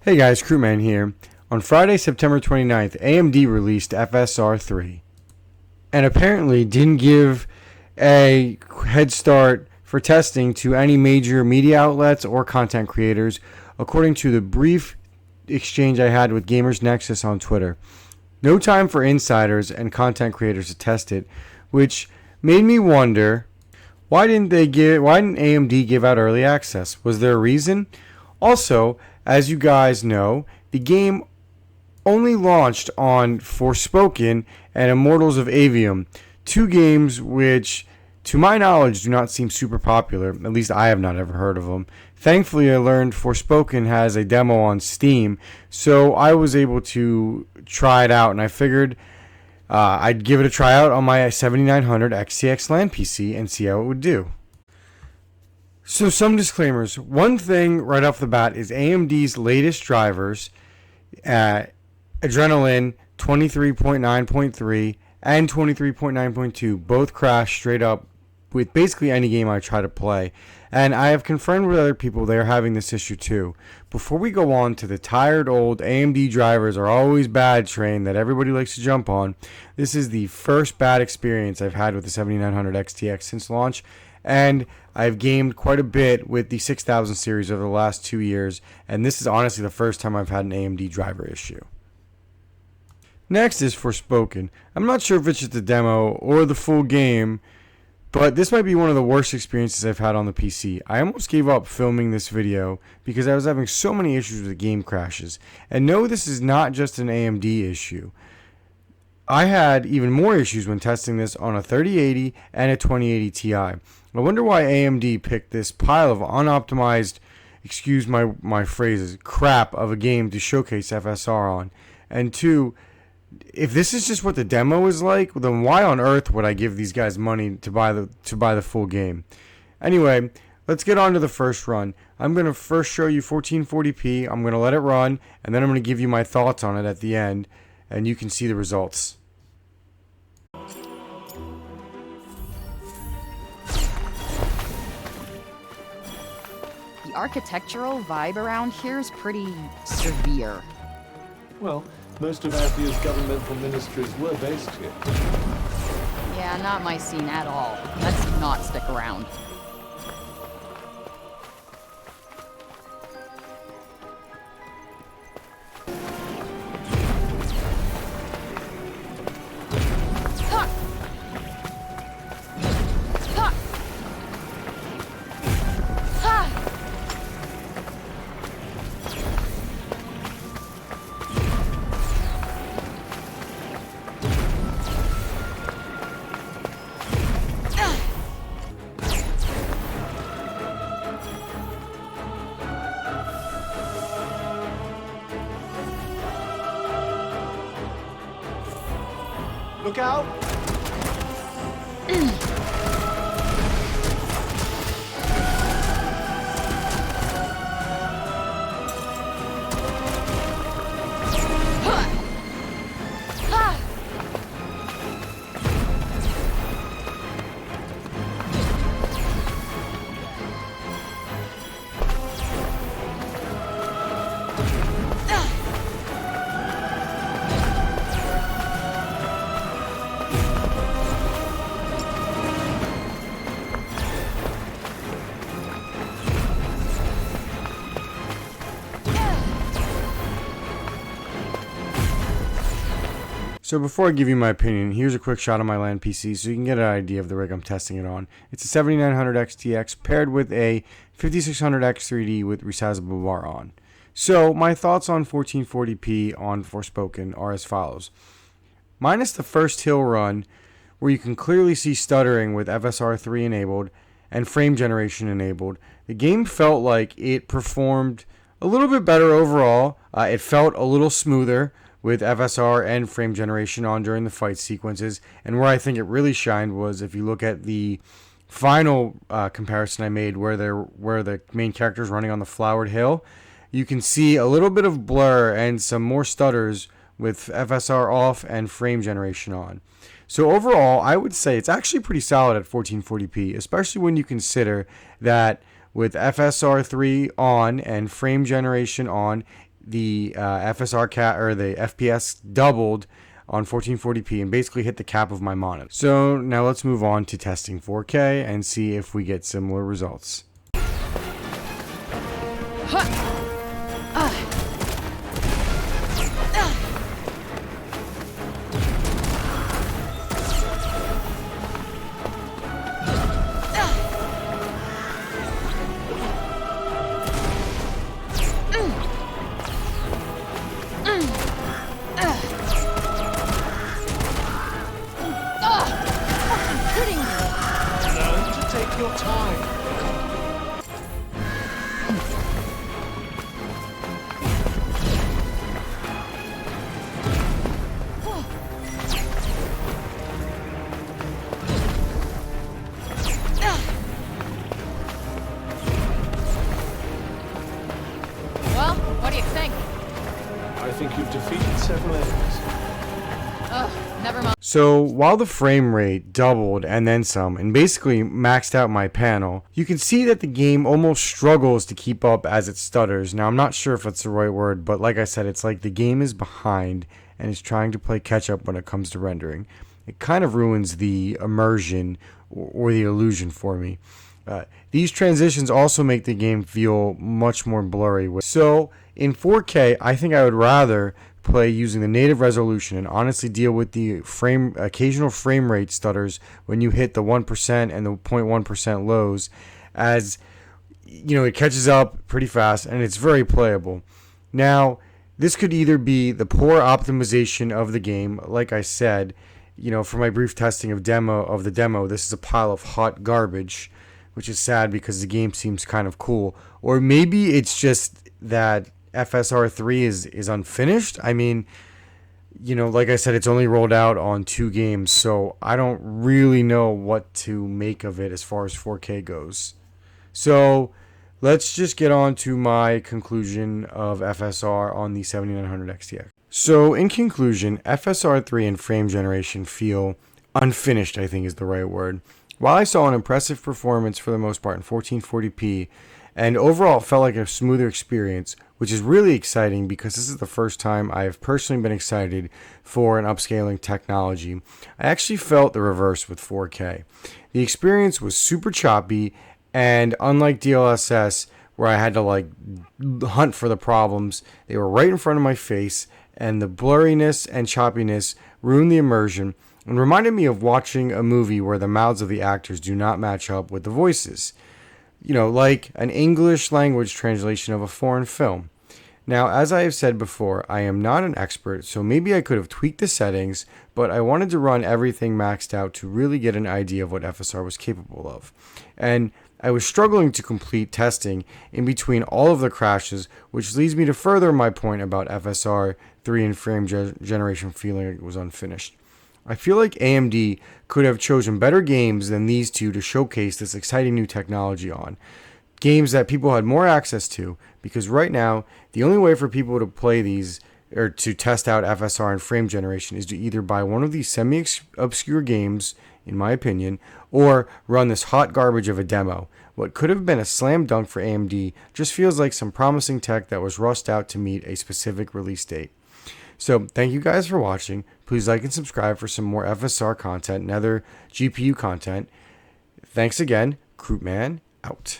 Hey guys, Crewman here. On Friday, September 29th, AMD released FSR3 and apparently didn't give a head start for testing to any major media outlets or content creators, according to the brief exchange I had with Gamers Nexus on Twitter. No time for insiders and content creators to test it, which made me wonder, why didn't AMD give out early access? Was there a reason? Also, as you guys know, the game only launched on Forspoken and Immortals of Avium, two games which, to my knowledge, do not seem super popular. At least I have not ever heard of them. Thankfully, I learned Forspoken has a demo on Steam, so I was able to try it out, and I figured I'd give it a try out on my 7900 XTX LAN PC and see how it would do. So some disclaimers. One thing right off the bat is AMD's latest drivers, Adrenalin 23.9.3 and 23.9.2, both crash straight up with basically any game I try to play. And I have confirmed with other people they're having this issue too. Before we go on to the tired old AMD drivers are always bad train that everybody likes to jump on, this is the first bad experience I've had with the 7900 XTX since launch. And I've gamed quite a bit with the 6000 series over the last 2 years, and this is honestly the first time I've had an AMD driver issue. Next is Forspoken. I'm not sure if it's just the demo or the full game, but this might be one of the worst experiences I've had on the PC. I almost gave up filming this video because I was having so many issues with the game crashes. And no, this is not just an AMD issue. I had even more issues when testing this on a 3080 and a 2080 Ti. I wonder why AMD picked this pile of unoptimized, excuse my phrases, crap of a game to showcase FSR on. And two, if this is just what the demo is like, then why on earth would I give these guys money to buy the full game? Anyway, let's get on to the first run. I'm going to first show you 1440p. I'm going to let it run, and then I'm going to give you my thoughts on it at the end, and you can see the results. The architectural vibe around here is pretty severe. Well, most of Asia's governmental ministries were based here. Yeah, not my scene at all. Let's not stick around. Look out! So before I give you my opinion, here's a quick shot of my LAN PC so you can get an idea of the rig I'm testing it on. It's a 7900 XTX paired with a 5600 X3D with resizable bar on. So my thoughts on 1440p on Forspoken are as follows. Minus the first hill run, where you can clearly see stuttering with FSR3 enabled and frame generation enabled, the game felt like it performed a little bit better overall. It felt a little smoother with FSR and frame generation on during the fight sequences. And where I think it really shined was if you look at the final comparison I made where the main character is running on the flowered hill, you can see a little bit of blur and some more stutters with FSR off and frame generation on. So overall, I would say it's actually pretty solid at 1440p, especially when you consider that with FSR3 on and frame generation on, the or the FPS doubled on 1440p and basically hit the cap of my monitor. So now let's move on to testing 4K and see if we get similar results. Learn to take your time. Well, what do you think? I think you've defeated several enemies. Ugh, never mind. So while the frame rate doubled and then some and basically maxed out my panel, you can see that the game almost struggles to keep up as it stutters. Now I'm not sure if that's the right word, but like I said, it's like the game is behind and is trying to play catch up when it comes to rendering. It kind of ruins the immersion or the illusion for me. These transitions also make the game feel much more blurry. So in 4K, I think I would rather play using the native resolution and honestly deal with the occasional frame rate stutters when you hit the 1% and the 0.1% lows, as you know, it catches up pretty fast and it's very playable. Now, this could either be the poor optimization of the game, like I said, you know, for my brief testing of the demo, this is a pile of hot garbage, which is sad because the game seems kind of cool. Or maybe it's just that FSR3 is unfinished. I mean, you know, like I said, it's only rolled out on 2 games, so I don't really know what to make of it as far as 4K goes. So let's just get on to my conclusion of FSR on the 7900 XTX. So in conclusion, FSR3 and frame generation feel unfinished, I think is the right word. While I saw an impressive performance for the most part in 1440p, and overall it felt like a smoother experience, which is really exciting because this is the first time I have personally been excited for an upscaling technology. I actually felt the reverse with 4K. The experience was super choppy, and unlike DLSS, where I had to like hunt for the problems, they were right in front of my face, and the blurriness and choppiness ruined the immersion and reminded me of watching a movie where the mouths of the actors do not match up with the voices. You know, like an English language translation of a foreign film. Now, as I have said before, I am not an expert, so maybe I could have tweaked the settings, but I wanted to run everything maxed out to really get an idea of what FSR was capable of. And I was struggling to complete testing in between all of the crashes, which leads me to further my point about FSR3 and frame generation feeling it was unfinished. I feel like AMD could have chosen better games than these two to showcase this exciting new technology on. Games that people had more access to, because right now, the only way for people to play these or to test out FSR and frame generation is to either buy one of these semi-obscure games, in my opinion, or run this hot garbage of a demo. What could have been a slam dunk for AMD just feels like some promising tech that was rushed out to meet a specific release date. So thank you guys for watching. Please like and subscribe for some more FSR content and other GPU content. Thanks again. Croupman out.